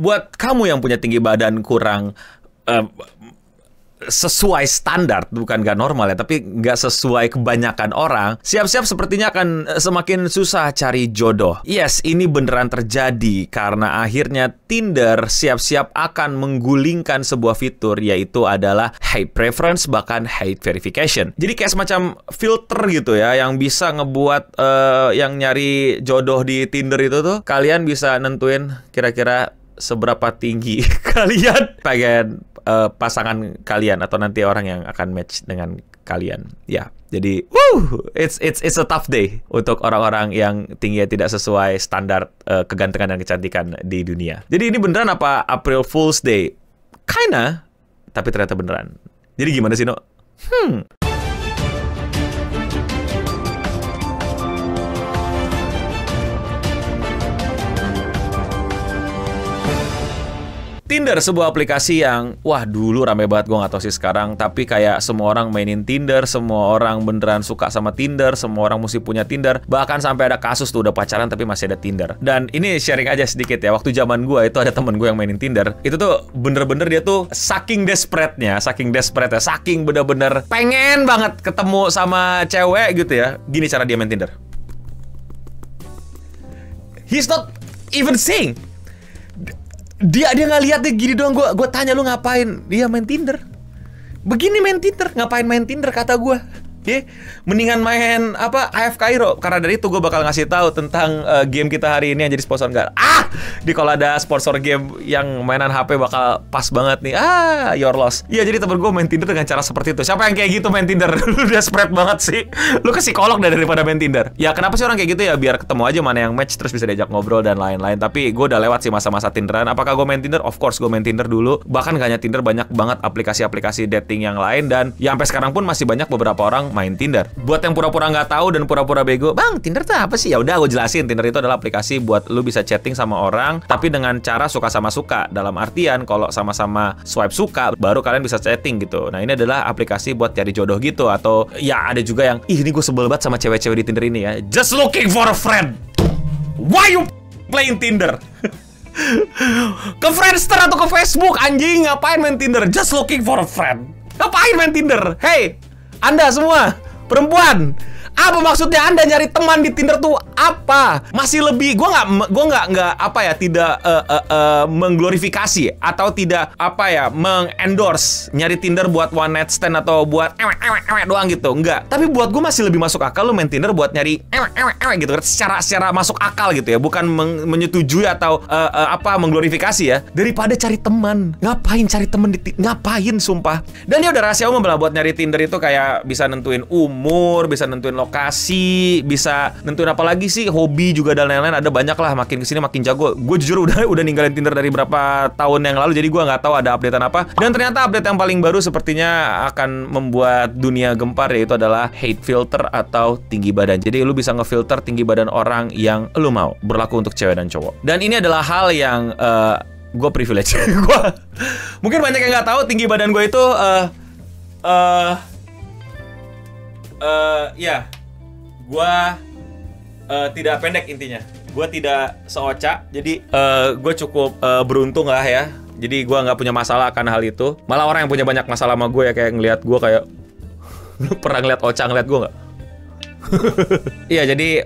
buat kamu yang punya tinggi badan kurang sesuai standar, bukan nggak normal ya, tapi nggak sesuai kebanyakan orang, siap-siap sepertinya akan semakin susah cari jodoh. Yes, ini beneran terjadi karena akhirnya Tinder siap-siap akan menggulingkan sebuah fitur, yaitu adalah hate preference, bahkan hate verification. Jadi kayak semacam filter gitu ya, yang bisa ngebuat yang nyari jodoh di Tinder itu tuh, kalian bisa nentuin kira-kira seberapa tinggi kalian pengen pasangan kalian atau nanti orang yang akan match dengan kalian. Ya, jadi it's a tough day untuk orang-orang yang tingginya tidak sesuai standar kegantengan dan kecantikan di dunia. Jadi ini beneran apa April Fool's Day? Kinda, tapi ternyata beneran. Jadi gimana sih, No? Tinder, sebuah aplikasi yang, wah dulu rame banget, gue gak tau sih sekarang, tapi kayak semua orang mainin Tinder, semua orang beneran suka sama Tinder, semua orang mesti punya Tinder, bahkan sampai ada kasus tuh udah pacaran tapi masih ada Tinder. Dan ini sharing aja sedikit ya, waktu zaman gue itu ada temen gue yang mainin Tinder, itu tuh bener-bener dia tuh saking desperate-nya, saking bener-bener pengen banget ketemu sama cewek gitu ya. Gini cara dia main Tinder. He's not even saying. Dia nggak lihat deh, gini doang. Gue tanya, lu ngapain? Dia main Tinder. Begini main Tinder, ngapain main Tinder kata gue. Mendingan main AF Cairo. Karena dari itu gue bakal ngasih tahu tentang game kita hari ini yang jadi sponsor enggak. Kalau ada sponsor game yang mainan HP bakal pas banget nih. Your loss. Iya, jadi temen gue main Tinder dengan cara seperti itu. Siapa yang kayak gitu main Tinder? Lu udah spread banget sih. Lu ke psikolog daripada main Tinder. Ya kenapa sih orang kayak gitu ya? Biar ketemu aja mana yang match, terus bisa diajak ngobrol dan lain-lain. Tapi gue udah lewat sih masa-masa Tinderan. Apakah gue main Tinder? Of course gue main Tinder dulu. Bahkan gak hanya Tinder, banyak banget aplikasi-aplikasi dating yang lain. Dan ya sampai sekarang pun masih banyak beberapa orang main Tinder. Buat yang pura-pura nggak tahu dan pura-pura bego, Bang, Tinder tuh apa sih? Ya udah, gue jelasin. Tinder itu adalah aplikasi buat lu bisa chatting sama orang, tapi dengan cara suka sama suka. Dalam artian kalau sama-sama swipe suka, baru kalian bisa chatting gitu. Nah, ini adalah aplikasi buat cari jodoh gitu. Atau ya ada juga yang, ini gue sebel banget sama cewek-cewek di Tinder ini ya. Just looking for a friend. Why you playing Tinder? Ke Friendster atau ke Facebook, anjing, ngapain main Tinder? Just looking for a friend. Ngapain main Tinder? Hey, Anda semua perempuan, apa maksudnya Anda nyari teman di Tinder tuh apa? Masih lebih, gue nggak tidak mengglorifikasi atau tidak mengendorse nyari Tinder buat one night stand atau buat ewek doang gitu, enggak. Tapi buat gue masih lebih masuk akal lu main Tinder buat nyari ewek gitu, secara masuk akal gitu ya, bukan menyetujui atau mengglorifikasi ya, daripada cari teman. Ngapain cari teman ngapain sumpah. Dan ya udah, rahasia umum lah buat nyari Tinder itu kayak bisa nentuin umur, bisa nentuin lokasi, bisa nentuin apa lagi sih, hobi juga dan lain-lain. Ada banyak lah, makin kesini makin jago. Gue jujur udah ninggalin Tinder dari berapa tahun yang lalu, jadi gue nggak tahu ada updatean apa. Dan ternyata update yang paling baru sepertinya akan membuat dunia gempar, yaitu adalah hate filter atau tinggi badan. Jadi lu bisa ngefilter tinggi badan orang yang lu mau, berlaku untuk cewek dan cowok. Dan ini adalah hal yang gue privilege. Mungkin banyak yang nggak tahu tinggi badan gue itu gue tidak pendek intinya. Gue tidak seoca, jadi gue cukup beruntung lah ya. Jadi gue nggak punya masalah akan hal itu. Malah orang yang punya banyak masalah sama gue ya, kayak ngelihat gue kayak, lu pernah ngeliat Ocha ngeliat gue nggak? Iya, jadi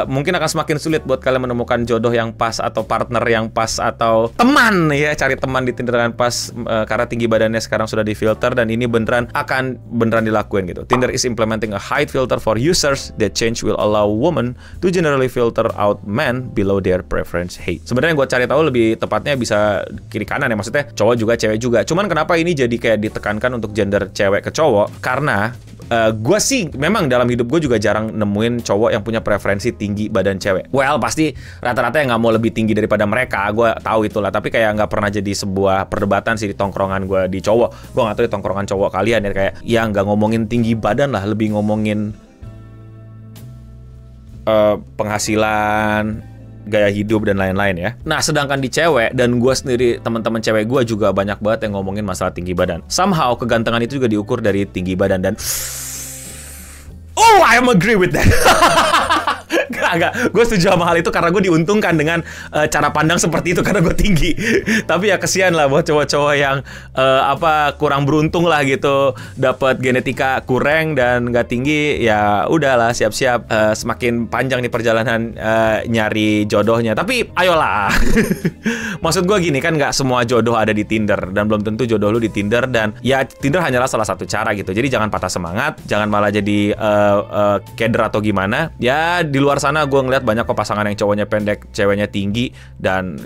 mungkin akan semakin sulit buat kalian menemukan jodoh yang pas atau partner yang pas atau teman ya, cari teman di Tinder yang pas karena tinggi badannya sekarang sudah difilter, dan ini beneran dilakuin gitu. Tinder is implementing a height filter for users. That change will allow women to generally filter out men below their preference height. Sebenarnya gue cari tahu lebih tepatnya bisa kiri kanan ya, maksudnya cowok juga cewek juga. Cuman kenapa ini jadi kayak ditekankan untuk gender cewek ke cowok? Karena gue sih memang dalam hidup gue juga jarang nemuin cowok yang punya preferensi tinggi badan cewek. Well, pasti rata-rata yang nggak mau lebih tinggi daripada mereka, gue tahu itulah. Tapi kayak nggak pernah jadi sebuah perdebatan sih di tongkrongan gue di cowok. Gue nggak tahu di tongkrongan cowok kalian ya, kayak ya nggak ngomongin tinggi badan lah, lebih ngomongin penghasilan, gaya hidup dan lain-lain ya. Nah, sedangkan di cewek, dan gue sendiri, teman-teman cewek gue juga banyak banget yang ngomongin masalah tinggi badan. Somehow kegantengan itu juga diukur dari tinggi badan, dan I am agree with that. Enggak, gue setuju sama hal itu karena gue diuntungkan dengan cara pandang seperti itu karena gue tinggi. Tapi ya kesian lah buat cowok-cowok yang kurang beruntung lah gitu, dapat genetika kurang dan nggak tinggi. Ya udahlah, siap-siap semakin panjang nih perjalanan nyari jodohnya. Tapi ayolah. Maksud gue gini kan, nggak semua jodoh ada di Tinder dan belum tentu jodoh lu di Tinder, dan ya Tinder hanyalah salah satu cara gitu. Jadi jangan patah semangat, jangan malah jadi keder atau gimana. Ya di luar sana gue ngeliat banyak kok pasangan yang cowoknya pendek, ceweknya tinggi, dan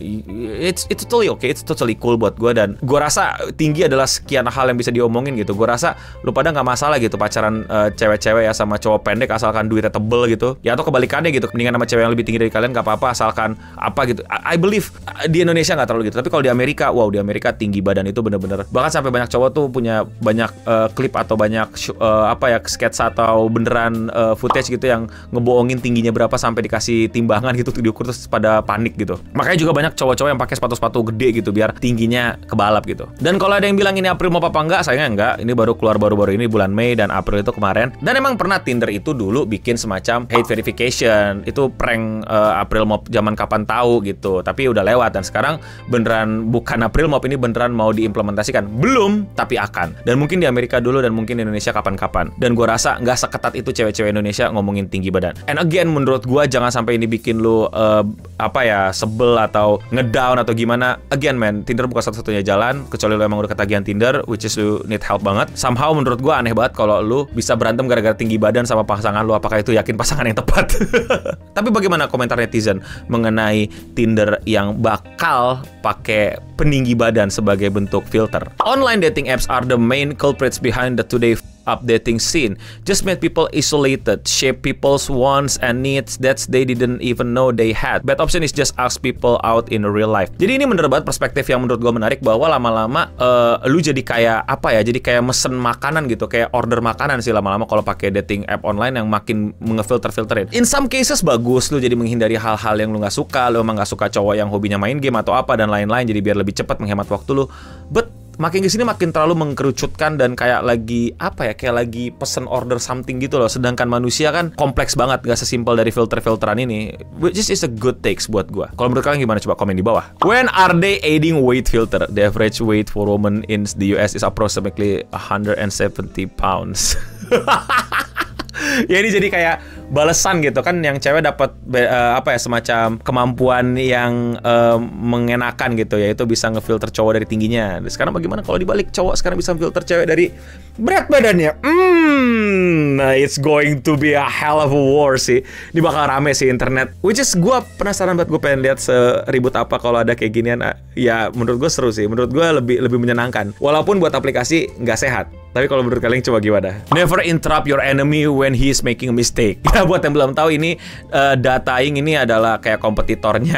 it's totally okay, it's totally cool buat gue. Dan gue rasa tinggi adalah sekian hal yang bisa diomongin gitu. Gue rasa lu pada nggak masalah gitu pacaran cewek-cewek ya sama cowok pendek asalkan duitnya tebel gitu. Ya atau kebalikannya gitu, mendingan sama cewek yang lebih tinggi dari kalian nggak apa-apa asalkan apa gitu. I believe di Indonesia nggak terlalu gitu. Tapi kalau di Amerika, wow, di Amerika tinggi badan itu bener-bener, bahkan sampai banyak cowok tuh punya banyak klip atau banyak sketsa atau beneran footage gitu yang ngebohongin tingginya berapa sampai dikasih timbangan gitu diukur terus pada panik gitu. Makanya juga banyak cowok-cowok yang pakai sepatu-sepatu gede gitu biar tingginya kebalap gitu. Dan kalau ada yang bilang ini April mau apa enggak, sayangnya enggak. Ini baru keluar baru-baru ini bulan Mei dan April itu kemarin. Dan emang pernah Tinder itu dulu bikin semacam hate verification. Itu prank April mau zaman kapan tahu gitu. Tapi udah lewat dan sekarang beneran bukan April Mop, ini beneran mau diimplementasikan. Belum, tapi akan. Dan mungkin di Amerika dulu dan mungkin di Indonesia kapan-kapan. Dan gue rasa nggak seketat itu cewek-cewek Indonesia ngomongin tinggi badan. And again, menurut gue jangan sampai ini bikin lu sebel atau ngedown atau gimana. Again man, Tinder bukan satu-satunya jalan, kecuali lu emang udah ketagihan Tinder, which is lu need help banget. Somehow menurut gue aneh banget kalau lu bisa berantem gara-gara tinggi badan sama pasangan lu. Apakah itu yakin pasangan yang tepat? Tapi bagaimana komentar netizen mengenai Tinder yang bakal pakai peninggi badan sebagai bentuk filter? Online dating apps are the main culprits behind the today updating scene. Just made people isolated, shape people's wants and needs that they didn't even know they had. Bad option is just ask people out in real life. Jadi ini bener banget perspektif yang menurut gue menarik, bahwa lama-lama lu jadi kayak jadi kayak mesen makanan gitu, kayak order makanan sih lama-lama kalau pakai dating app online yang makin ngefilter-filterin. In some cases bagus, lu jadi menghindari hal-hal yang lu nggak suka. Lu emang nggak suka cowok yang hobinya main game atau apa dan lain-lain, jadi biar lebih cepat menghemat waktu lu. But makin kesini makin terlalu mengkerucutkan dan kayak lagi kayak lagi pesen order something gitu loh. Sedangkan manusia kan kompleks banget, gak sesimpel dari filter-filteran ini. Which is a good takes buat gua. Kalau menurut kalian gimana? Coba komen di bawah. When are they adding weight filter? The average weight for women in the US is approximately 170 pounds. Ya ini jadi kayak balesan gitu kan, yang cewek dapat semacam kemampuan yang mengenakan gitu, yaitu bisa ngefilter cowok dari tingginya. Dan sekarang bagaimana kalau dibalik, cowok sekarang bisa filter cewek dari berat badannya? Nah, it's going to be a hell of a war sih. Ini bakal rame sih internet. Which is gue penasaran banget, gue pengen lihat seribut apa kalau ada kayak ginian. Ya menurut gue seru sih, menurut gue lebih menyenangkan. Walaupun buat aplikasi nggak sehat. Tapi kalau menurut kalian coba gimana? Never interrupt your enemy when he is making a mistake. Ya buat yang belum tahu, ini Dataing ini adalah kayak kompetitornya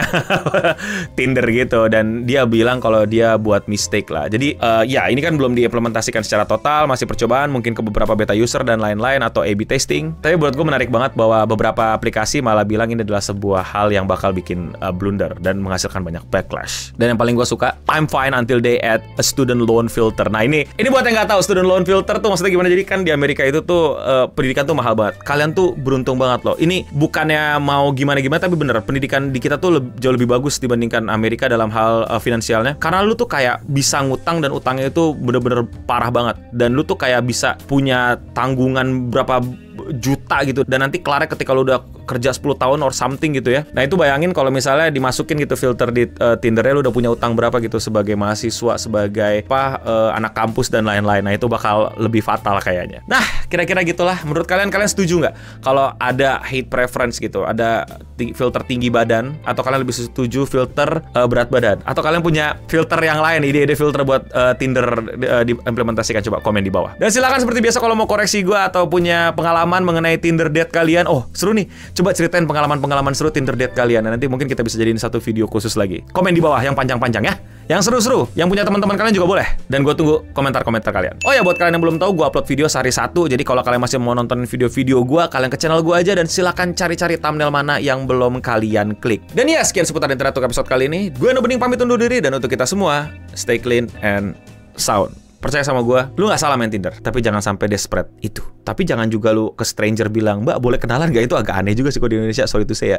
Tinder gitu, dan dia bilang kalau dia buat mistake lah. Jadi ya ini kan belum diimplementasikan secara total, masih percobaan, mungkin ke beberapa beta user dan lain-lain atau A/B testing. Tapi buat gue menarik banget bahwa beberapa aplikasi malah bilang ini adalah sebuah hal yang bakal bikin blunder dan menghasilkan banyak backlash. Dan yang paling gue suka, I'm fine until they add a student loan filter. Nah ini buat yang nggak tahu student loan filter tuh maksudnya gimana. Jadi kan di Amerika itu tuh pendidikan tuh mahal banget. Kalian tuh beruntung banget loh. Ini bukannya mau gimana-gimana, tapi bener pendidikan di kita tuh jauh lebih bagus dibandingkan Amerika dalam hal finansialnya. Karena lu tuh kayak bisa ngutang dan utangnya itu bener-bener parah banget. Dan lu tuh kayak bisa punya tanggungan berapa juta gitu, dan nanti kelarnya ketika lu udah kerja 10 tahun or something gitu ya. Nah itu bayangin kalau misalnya dimasukin gitu filter di Tindernya, lu udah punya utang berapa gitu sebagai mahasiswa, sebagai anak kampus dan lain-lain. Nah itu bakal lebih fatal kayaknya. Nah kira-kira gitulah. Menurut kalian setuju nggak kalau ada hate preference gitu, ada filter tinggi badan, atau kalian lebih setuju filter berat badan, atau kalian punya filter yang lain, ide-ide filter buat Tinder diimplementasikan? Coba komen di bawah. Dan silakan seperti biasa kalau mau koreksi gue atau punya pengalaman mengenai Tinder date kalian, seru nih, coba ceritain pengalaman-pengalaman seru Tinder date kalian. Dan nanti mungkin kita bisa jadiin satu video khusus lagi. Komen di bawah yang panjang-panjang ya, yang seru-seru, yang punya teman-teman kalian juga boleh. Dan gue tunggu komentar-komentar kalian. Oh ya, buat kalian yang belum tahu, gue upload video sehari satu. Jadi kalau kalian masih mau nonton video-video gue, kalian ke channel gue aja dan silakan cari-cari thumbnail mana yang belum kalian klik. Dan ya, sekian seputar internet untuk episode kali ini. Gue Bening pamit undur diri, dan untuk kita semua, stay clean and sound. percaya sama gue, lu nggak salah main Tinder, tapi jangan sampai desperate itu. Tapi jangan juga lu ke stranger bilang, mbak boleh kenalan gak, itu agak aneh juga sih kalau di Indonesia, sorry itu saya.